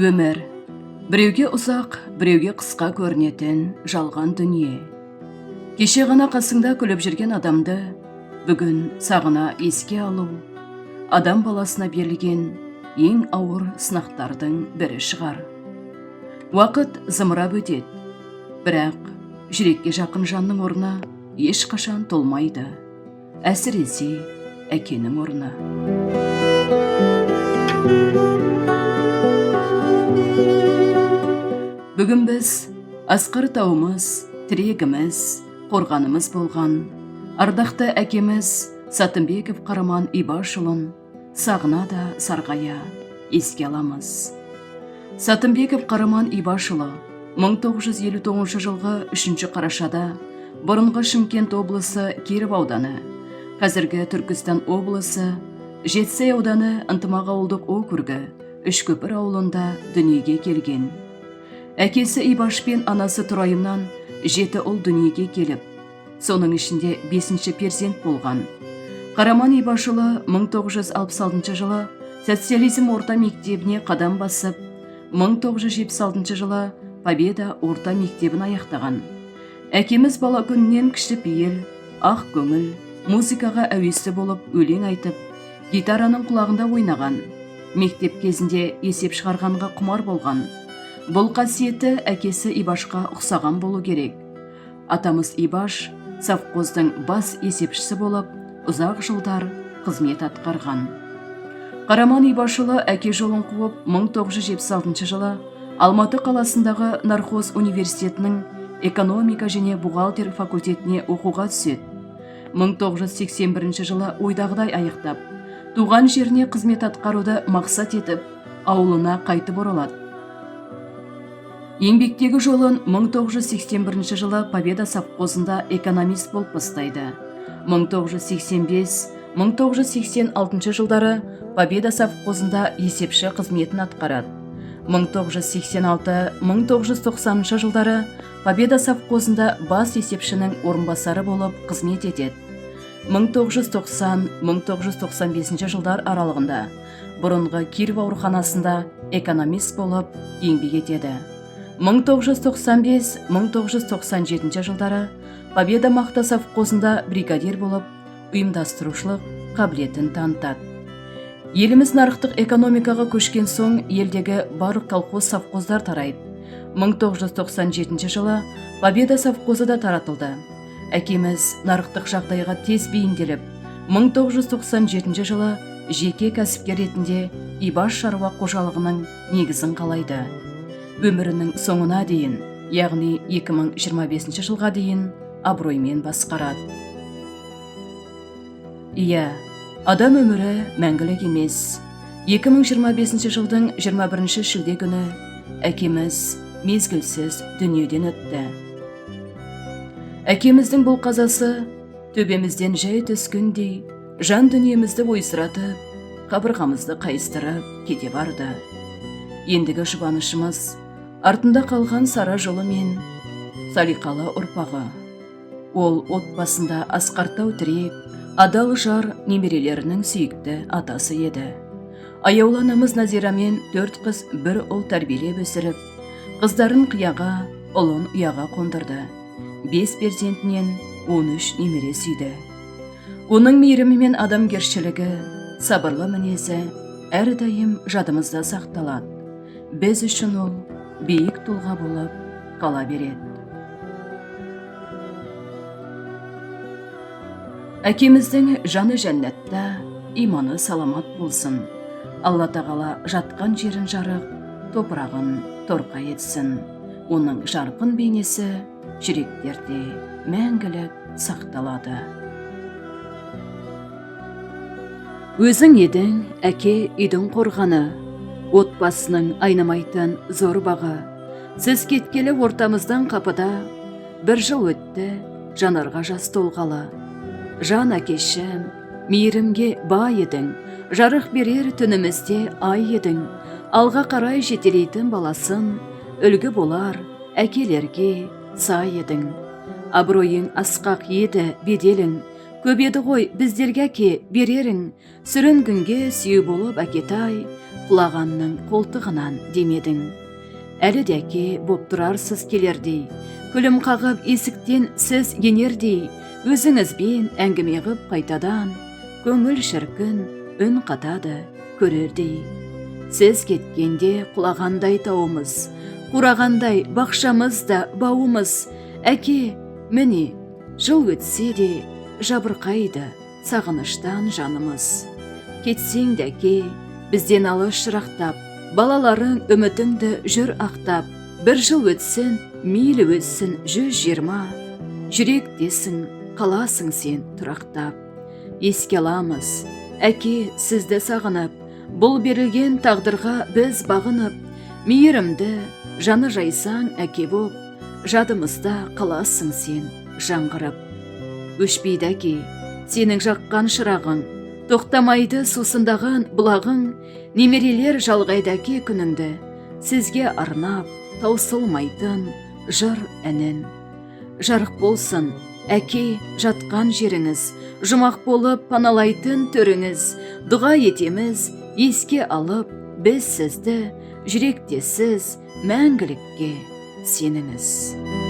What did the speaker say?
Өмір, біреуге ұзақ, біреуге қысқа көрінетін жалған дүние. Кеше ғана қасыңда күліп жүрген адамды бүгін сағына еске алу, адам баласына берілген ең ауыр сынақтардың бірі шығар. Уақыт зымырап өтеді, бірақ жүрекке жақын жанның орны ешқашан толмайды, әсіресе әкенің орны. Бүгін біз асқар тауымыз, тірегіміз, қорғанымыз болған ардақты әкеміз Сатымбеков Қараман Ибашұлын сағына да сарғая еске аламыз. Сатымбеков Қараман Ибашұлы 1959 жылғы 3 қарашада бұрынғы Шымкент облысы Киров ауданы, қазіргі Түркістан облысы Жетісай ауданы Ынтымақ ауылдық округі Үшкөпір ауылында дүниеге келген. Әкесі Ибаш пен анасы Тұрайымнан 7 ұл дүниеге келіп, соның ішінде 5-ші перзент болған. Қараман Ибашұлы 1966 жылы социализм орта мектебіне қадам басып, 1976 жылы Победа орта мектебін аяқтаған. Әкеміз бала күнінен кішіпейіл, ақ көңіл, музыкаға әуесі болып өлең айтып, гитараның құлағында ойнаған. Мектеп кезінде есеп шығарғанға құмар болған. Бұл қасиеті әкесі Ибашқа ұқсаған болу керек. Атамыз Ибаш совхоздың бас есепшісі болып, ұзақ жылдар қызмет атқарған. Қараман Ибашұлы әке жолын қуып 1976 жылы Алматы қаласындағы Нархоз университетінің экономика және бухгалтер факультетіне оқуға түседі. 1981 жылы ойдағыдай аяқтап, туған жеріне қызмет атқаруды мақсат етіп, ауылына қайтып оралады. Еңбектегі жолын 1981 жылы Победа совхозында экономист болып бастайды. 1985-1986 жылдары Победа совхозында есепші қызметін атқарады. 1986-1990 жылдары Победа совхозында бас есепшінің орынбасары болып қызмет етеді. 1990-1995 жылдар аралығында бұрынғы Киров ауруханасында экономист болып еңбек етеді. 1995-1997 жылдары Победа мақта совхозында бригадир болып ұйымдастырушылық қабілетін танытады. Еліміз нарықтық экономикаға көшкен соң елдегі барлық колхоз совхоздар тарайды. 1997 жылы Победа совхозы да таратылды. Әкеміз нарықтық жағдайға тез бейімделіп, 1997 жылы жеке кәсіпкер ретінде Ибаш шаруа қожалығының негізін қалайды. Өмірінің соңына дейін, яғни 2025 жылға дейін абыроймен басқарады. Иә, адам өмірі мәңгілік емес. 2025 жылдың 21 шілде күні әкеміз мезгілсіз дүниеден өтті. Әкеміздің бұл қазасы төбемізден жай түскендей жан дүниемізді ойсыратып, қабырғамызды қайыстырып кете барды. Ендігі жұбанышымыз артында қалған сара жолы мен салиқалы ұрпағы. Ол отбасында асқартау тірек, адал жар немерелерінің сүйікті атасы еді. Аяулы анамыз Назирамен 4 қыз 1 ұл тәрбиелеп өсіріп, қыздарын қияға, ұлын ұяға қондырды. 5 перзентінен 13 немере сүйді. Оның мейірімі мен адамгершілігі, сабырлы мінезі әрдайым жадымызда сақталады. Біз үшін ол биік тұлға болып қала береді. Әкеміздің жаны жәннатта, иманы саламат болсын. Алла тағала жатқан жерін жарық, топырағын торқа етсін. Оның жарқын бейнесі жүректерде мәңгілік сақталады. Өзің едің әке үйдің қорғаны, отбасының айнымайтын зор бағы. Сіз кеткелі ортамыздан қапыда, 1 жыл өтті жанарға жас толғалы. Жан әкешім, мейірімге бай едің, жарық берер түнімізде ай едің. Алға қарай жетелейтін баласын, үлгі болар әкелерге сай едің. Абыройың асқақ еді беделің, Көп еді ғой біздерге ке берерің, сүрінгінге сүйі болып әкетай, құлағанның қолтығынан демедің. Әлі дәке боп тұрарсыз келердей, күлім қағып есіктен сіз енердей, өзіңізбен әңгіме ғып қайтадан, көңіл шіркін үн қатады көрердей. Сіз кеткенде құлағандай тауымыз, қурағандай бақшамыз да бауымыз. Әке, міне, жыл өтсе де жабырқайды сағыныштан жанымыз. Кетсең де әке, бізден алыс шырақтап, балаларың үмітіңді жүр ақтап. Бір жыл өтсін, мейлі өтсін 120, жүректесің, қаласың сен тұрақтап. Еске аламыз, әке, сізді сағынып, бұл берілген тағдырға біз бағынып, мейірімді, жаны жайсаң әке боп, жадымызда қаласың сен жаңғырып. Өшпейді әке, сенің жаққан шырағың, тоқтамайды сусындаған бұлағың, немерелер жалғайды әке күніңді, сізге арнап таусылмайтын жыр әнін. Жарық болсын, әке, жатқан жеріңіз, жұмақ болып паналайтын төріңіз. Дұға етеміз, еске алып, біз сізді, жүректесіз мәңгілікке сеніңіз.